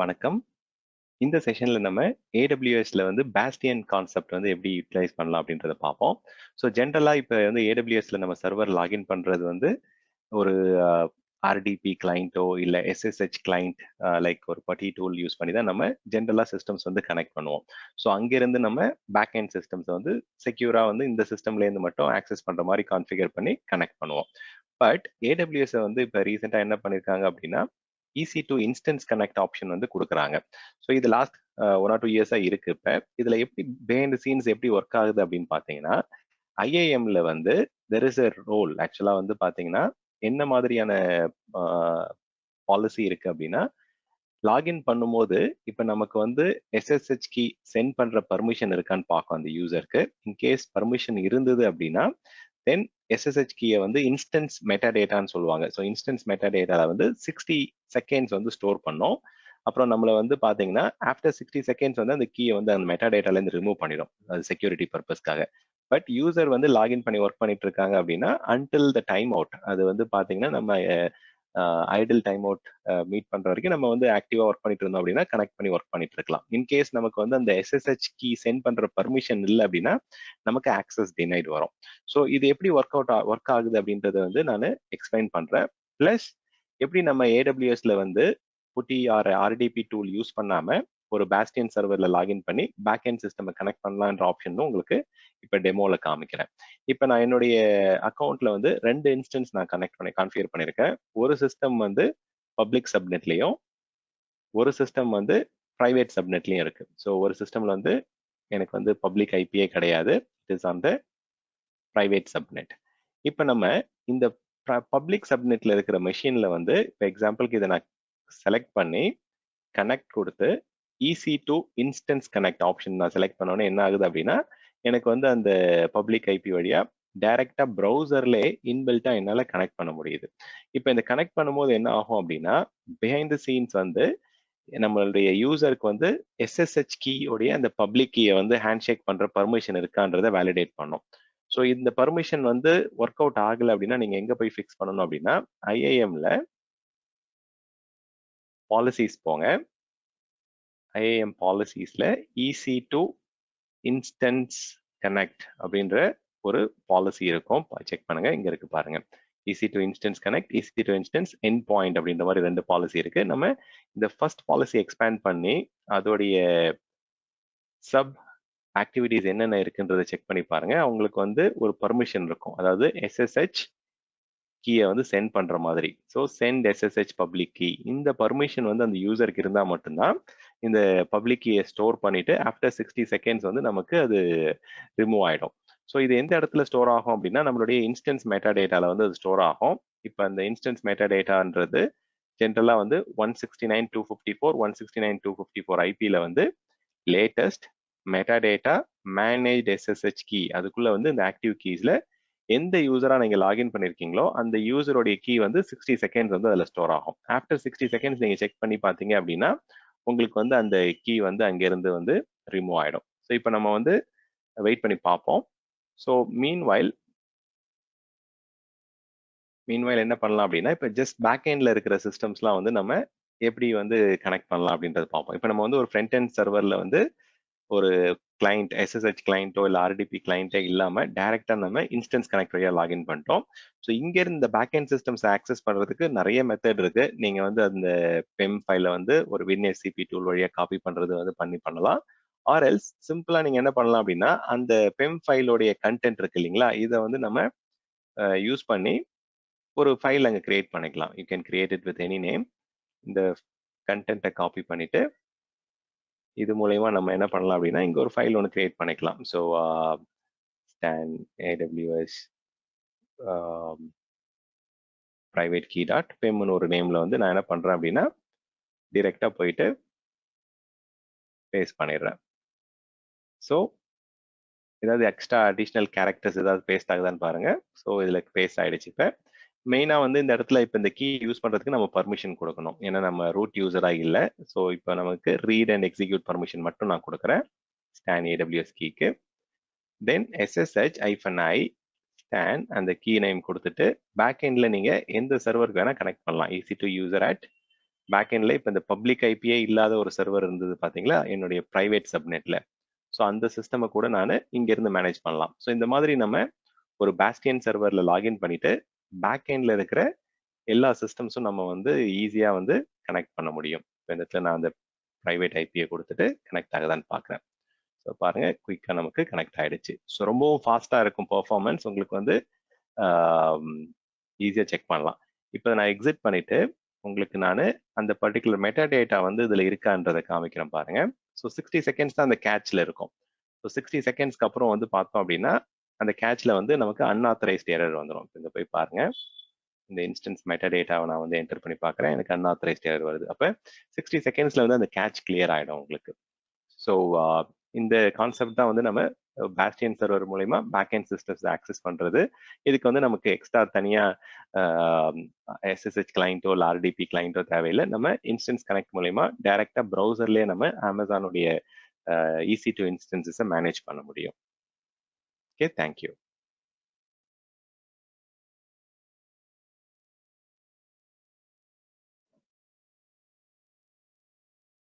வணக்கம். இந்த செஷன்ல நம்ம AWSல வந்து பாஸ்டியன் கான்செப்ட் வந்து எப்படி யூட்டிலைஸ் பண்ணலாம் அப்படின்றத பார்ப்போம். ஸோ ஜென்ரலா இப்போ வந்து AWSல நம்ம சர்வர் லாகின் பண்றது வந்து ஒரு RDP கிளைண்ட்டோ இல்லை SSH கிளைண்ட் லைக் ஒரு பட்டி டூல் யூஸ் பண்ணி தான் நம்ம ஜென்ரலா சிஸ்டம்ஸ் வந்து கனெக்ட் பண்ணுவோம். ஸோ அங்கிருந்து நம்ம பேக் எண்ட் சிஸ்டம்ஸ் வந்து செக்யூரா வந்து இந்த சிஸ்டம்லேருந்து மட்டும் ஆக்சஸ் பண்ற மாதிரி கான்ஃபிகர் பண்ணி கனெக்ட் பண்ணுவோம். பட் AWS வந்து இப்போ ரீசெண்டாக என்ன பண்ணியிருக்காங்க அப்படின்னா EC2 இன்ஸ்டன்ஸ் கனெக்ட் ஆப்ஷன் வந்து கொடுக்குறாங்க. ஸோ இது லாஸ்ட் 1 or 2 இயர்ஸா இருக்கு. இப்போ இதுல எப்படி பிஹைண்ட் சீன்ஸ் எப்படி ஒர்க் ஆகுது அப்படின்னு பார்த்தீங்கன்னா, IAMல வந்து தெர் இஸ் எ ரோல். ஆக்சுவலா வந்து பார்த்தீங்கன்னா என்ன மாதிரியான பாலிசி இருக்கு அப்படின்னா, லாகின் பண்ணும்போது இப்போ நமக்கு வந்து SSH கீ சென்ட் பண்ற பர்மிஷன் இருக்கான்னு பார்க்கும் அந்த யூசருக்கு. இன்கேஸ் பர்மிஷன் இருந்தது அப்படின்னா தென் SSH கீயை வந்து இன்ஸ்டன்ஸ் மெட்டாடேட்டான்னு சொல்லுவாங்க. ஸோ இன்ஸ்டன்ஸ் மெட்டாடேட்டால வந்து 60 செகண்ட்ஸ் வந்து ஸ்டோர் பண்ணோம். அப்புறம் நம்மள வந்து பாத்தீங்கன்னா ஆஃப்டர் 60 செகண்ட்ஸ் வந்து அந்த கீயை வந்து அந்த மெட்டாடேட்டால இருந்து ரிமூவ் பண்ணிடும், அது செக்யூரிட்டி பர்பஸ்க்காக. பட் யூசர் வந்து லாகின் பண்ணி ஒர்க் பண்ணிட்டு இருக்காங்க அப்படின்னா அன்டில் த டைம் அவுட், அது வந்து பாத்தீங்கன்னா நம்ம ஐடில் டைம் அவுட் மீட் பண்ற வரைக்கும் நம்ம வந்து ஆக்டிவா ஒர்க் பண்ணிட்டு இருந்தோம் அப்படின்னா கனெக்ட் பண்ணி ஒர்க் பண்ணிட்டு இருக்கலாம். இன்கேஸ் நமக்கு வந்து அந்த SSH கீ சென்ட் பண்ற பர்மிஷன் இல்லை அப்படின்னா நமக்கு ஆக்சஸ் டினைட் வரும். ஸோ இது எப்படி ஒர்க் ஆகுது அப்படின்றத வந்து நான் எக்ஸ்பிளைன் பண்றேன். பிளஸ் எப்படி நம்ம AWSல வந்து புட்டி ஆர் RDP டூல் யூஸ் பண்ணாம ஒரு பாஸ்டியன் சர்வர்ல லாகின் பண்ணி பேக் எண்ட் சிஸ்டம் கனெக்ட் பண்ணலான்ற ஆப்ஷன் உங்களுக்கு இப்ப டெமோல காமிக்கிறேன். இப்ப நான் என்னுடைய அக்கௌண்ட்ல வந்து 2 இன்ஸ்டன்ஸ் நான் கான்ஃபிகர் பண்ணிருக்கேன். ஒரு சிஸ்டம் வந்து பப்ளிக் சப்நெட்லயும் ஒரு சிஸ்டம் வந்து பிரைவேட் சப்நெட்லயும் இருக்கு. ஸோ ஒரு சிஸ்டம்ல வந்து எனக்கு வந்து பப்ளிக் ஐபியே கிடையாது, it is on the private subnet. இப்போ நம்ம இந்த பப்ளிக் சப்நெட்ல இருக்கிற மெஷின்ல வந்து இப்போ எக்ஸாம்பிளுக்கு இதை நான் செலக்ட் பண்ணி கனெக்ட் கொடுத்து EC2 இன்ஸ்டன்ஸ் கனெக்ட் ஆப்ஷன் நான் செலக்ட் பண்ணோன்னே என்ன ஆகுது அப்படின்னா எனக்கு வந்து அந்த பப்ளிக் ஐபி வழியா டைரக்டா ப்ரௌசர்லே இன்பில்ட்டா என்னால கனெக்ட் பண்ண முடியுது. இப்போ இந்த கனெக்ட் பண்ணும்போது என்ன ஆகும் அப்படின்னா பிஹைண்ட் த சீன்ஸ் வந்து நம்மளுடைய யூசருக்கு வந்து SSH கீயோடைய அந்த பப்ளிக் கீயை வந்து ஹேண்ட்ஷேக் பண்ற பர்மிஷன் இருக்கான்றதை வேலிடேட் பண்ணும். ஸோ இந்த பர்மிஷன் வந்து ஒர்க் அவுட் ஆகலை அப்படின்னா நீங்க எங்க போய் ஃபிக்ஸ் பண்ணணும் அப்படின்னா IAMல பாலிசிஸ் போங்க. IAM பாலிசிஸ்ல EC2 இன்ஸ்டன்ஸ் கனெக்ட் அப்படின்ற ஒரு பாலிசி இருக்கும், செக் பண்ணுங்க, இங்க இருக்கு பாருங்க. EC2 instance connect, EC2 instance end point அப்படின்ற மாதிரி 2 பாலிசி இருக்கு. நம்ம இந்த ஃபர்ஸ்ட் பாலிசி எக்ஸ்பேண்ட் பண்ணி அதோடைய சப் ஆக்டிவிட்டிஸ் என்னென்ன இருக்குன்றதை செக் பண்ணி பாருங்க. அவங்களுக்கு வந்து ஒரு பர்மிஷன் இருக்கும், அதாவது SSH கீயை வந்து சென்ட் பண்ற மாதிரி. So sent SSH public key, இந்த பர்மிஷன் வந்து அந்த யூசருக்கு இருந்தா மட்டும்தான் இந்த பப்ளிக் கீயை ஸ்டோர் பண்ணிட்டு ஆஃப்டர் 60 செகண்ட்ஸ் வந்து நமக்கு அது ரிமூவ் ஆயிடும். ஸோ இது எந்த இடத்துல ஸ்டோர் ஆகும் அப்படின்னா நம்மளுடைய இன்ஸ்டன்ஸ் மெட்டாடேட்டால வந்து அது ஸ்டோர் ஆகும். இப்போ அந்த இன்ஸ்டன்ஸ் மெட்டாடேட்டான்றது ஜென்ரலா வந்து 169.254 169.254 ஐபியில் வந்து latest metadata managed SSH key, அதுக்குள்ள வந்து இந்த ஆக்டிவ் கீஸ்ல எந்த யூசரா நீங்க லாகின் பண்ணிருக்கீங்களோ அந்த யூசருடைய கீ வந்து 60 செகண்ட்ஸ் வந்து அதுல ஸ்டோர் ஆகும். ஆஃப்டர் 60 செகண்ட்ஸ் நீங்க செக் பண்ணி பாத்தீங்க அப்படின்னா உங்களுக்கு வந்து அந்த கீ வந்து அங்கிருந்து வந்து ரிமூவ் ஆயிடும். ஸோ இப்போ நம்ம வந்து வெயிட் பண்ணி பார்ப்போம். ஸோ மீன்வைல் என்ன பண்ணலாம் அப்படின்னா இப்போ ஜஸ்ட் பேக் எண்ட்ல இருக்கிற சிஸ்டம்ஸ்லாம் வந்து நம்ம எப்படி வந்து கனெக்ட் பண்ணலாம் அப்படின்றத பார்ப்போம். இப்போ நம்ம வந்து ஒரு ஃப்ரண்ட் எண்ட் சர்வர்ல வந்து ஒரு கிளைண்ட் SSH கிளைண்ட்டோ இல்லை RDP கிளைண்ட்டே இல்லாமல் டைரக்டாக நம்ம இன்ஸ்டன்ஸ் கனெக்ட் வழியாக லாகின் பண்ணிட்டோம். ஸோ இங்கேருந்து இந்த பேக் எண்ட் சிஸ்டம்ஸ் ஆக்சஸ் பண்ணுறதுக்கு நிறைய மெத்தட் இருக்கு. நீங்கள் வந்து அந்த பெம் ஃபைலை வந்து ஒரு WinSCP டூல் வழியாக காப்பி பண்ணுறது வந்து பண்ணலாம். ஆர் எல்ஸ் சிம்பிளாக நீங்கள் என்ன பண்ணலாம் அப்படின்னா அந்த பெம் ஃபைலோடைய கண்டென்ட் இருக்கு இல்லைங்களா, இதை வந்து நம்ம யூஸ் பண்ணி ஒரு ஃபைல் அங்கே கிரியேட் பண்ணிக்கலாம். You can create it with any name. இந்த கண்டென்ட்டை காப்பி பண்ணிட்டு இது மூலயமா நம்ம என்ன பண்ணலாம் அப்படின்னா இங்க ஒரு ஃபைல் ஒன்று கிரியேட் பண்ணிக்கலாம். So stan AWS private key dot pemனு ஒரு நேம்ல வந்து நான் என்ன பண்றேன் அப்படின்னா டிரெக்டா போயிட்டு பேஸ்ட் பண்ணிடுறேன். ஸோ ஏதாவது எக்ஸ்ட்ரா அடிஷ்னல் கேரக்டர்ஸ் ஏதாவது பேஸ்ட் ஆகுதான்னு பாருங்க. ஸோ இதுல பேஸ்ட் ஆயிடுச்சு. இப்போ மெயினா வந்து இந்த இடத்துல இப்போ இந்த கீ யூஸ் பண்றதுக்கு நம்ம பர்மிஷன் கொடுக்கணும், ஏன்னா நம்ம ரூட் யூசரா இல்லை. ஸோ இப்போ நமக்கு ரீட் அண்ட் எக்ஸிக்யூட் பர்மிஷன் மட்டும் நான் கொடுக்குறேன் stan AWS கீக்கு. தென் SSH-i stan அந்த கீ நேம் கொடுத்துட்டு பேக் எண்ட்ல நீங்க எந்த சர்வருக்கு வேணா கனெக்ட் பண்ணலாம். EC2 user at பேக்எண்ட்ல இப்போ இந்த பப்ளிக் ஐபியே இல்லாத ஒரு சர்வர் இருந்தது பார்த்தீங்களா என்னுடைய ப்ரைவேட் சப்நெட்ல. ஸோ அந்த சிஸ்டமை கூட நான் இங்கேருந்து மேனேஜ் பண்ணலாம். ஸோ இந்த மாதிரி நம்ம ஒரு பாஸ்டியன் சர்வரில் லாகின் பண்ணிட்டு பேக்எண்டில் இருக்கிற எல்லா சிஸ்டம்ஸும் நம்ம வந்து ஈஸியாக வந்து கனெக்ட் பண்ண முடியும். இப்போ இந்த இடத்துல நான் அந்த ப்ரைவேட் ஐபியை கொடுத்துட்டு கனெக்ட் ஆகுதான்னு பார்க்குறேன். ஸோ பாருங்க குயிக்காக நமக்கு கனெக்ட் ஆகிடுச்சு. ஸோ ரொம்பவும் ஃபாஸ்ட்டாக இருக்கும் பர்ஃபார்மன்ஸ். உங்களுக்கு வந்து ஈஸியாக செக் பண்ணலாம். இப்போ நான் எக்ஸிட் பண்ணிட்டு உங்களுக்கு நான் அந்த பர்டிகுலர் மெட்டா டேட்டா வந்து இதில் இருக்கான்றதை காமிக்கிறேன் பாருங்க. ஸோ 60 செகண்ட்ஸ் தான் அந்த கேட்ச்ல இருக்கும். ஸோ 60 செகண்ட்ஸ்க்கு அப்புறம் வந்து பார்த்தோம் அப்படின்னா அந்த கேட்ச்ல வந்து நமக்கு அன்ஆத்தரைஸ்ட் எரர் வந்துடும். இங்கே போய் பாருங்க, இந்த இன்ஸ்டன்ஸ் மெட்டா டேட்டாவை நான் வந்து என்டர் பண்ணி பார்க்குறேன், எனக்கு அன்ஆத்தரைஸ்ட் எரர் வருது. அப்போ 60 செகண்ட்ஸ்ல வந்து அந்த கேட்ச் கிளியர் ஆகிடும் உங்களுக்கு. ஸோ இந்த கான்செப்ட் தான் வந்து நம்ம பாஸ்டியன் சர்வர் மூலமா பேக்எண்ட் சிஸ்டம்ஸ் ஆக்சஸ் பண்றது. இதுக்கு வந்து நமக்கு எக்ஸ்ட்ரா தனியா SSH கிளைண்டோ இல்லை RDP கிளைண்டோ தேவையில்லை. நம்ம இன்ஸ்டன்ஸ் கனெக்ட் மூலமா டைரக்டா ப்ரௌசர்லேயே நம்ம அமேசானுடைய EC2 இன்ஸ்டன்சஸை மேனேஜ் பண்ண முடியும். Okay, thank you.